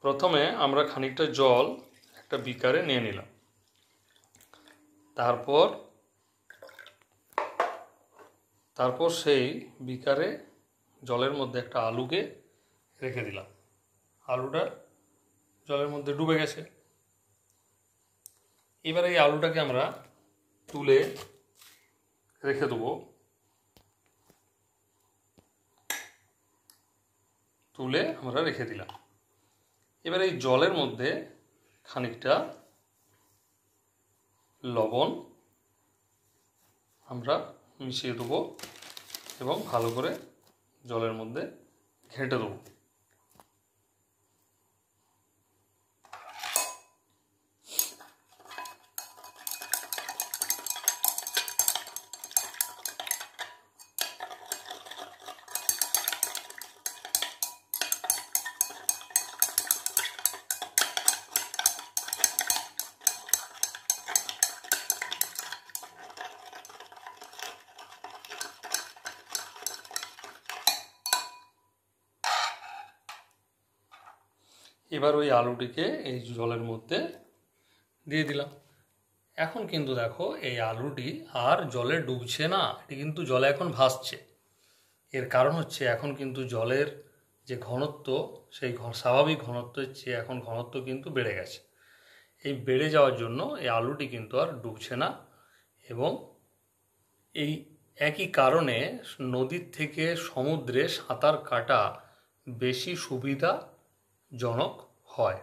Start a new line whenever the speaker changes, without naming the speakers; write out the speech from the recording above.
প্রথমে আমরা খানিকটা জল একটা বিকারে নিয়ে নিলাম। তারপর সেই বিকারে জলের মধ্যে একটা আলুকে রেখে দিলাম। আলুটা জলের মধ্যে ডুবে গেছে। এবার এই আলুটাকে আমরা তুলে রেখে দেবো। তুলে আমরা রেখে দিলাম। এবার এই জলের মধ্যে খানিকটা লবণ আমরা মিশিয়ে দেবো এবং ভালো করে জলের মধ্যে ঘেঁটে দেবো। এবার ওই আলুটিকে এই জলের মধ্যে দিয়ে দিলাম। এখন কিন্তু দেখো এই আলুটি আর জলে ডুবছে না, এটি কিন্তু জলে এখন ভাসছে। এর কারণ হচ্ছে এখন কিন্তু জলের যে ঘনত্ব, সেই স্বাভাবিক ঘনত্বের চেয়ে এখন ঘনত্ব কিন্তু বেড়ে গেছে। এই বেড়ে যাওয়ার জন্য এই আলুটি কিন্তু আর ডুবছে না এবং এই একই কারণে নদীর থেকে সমুদ্রে সাঁতার কাটা বেশি সুবিধাজনক হয়।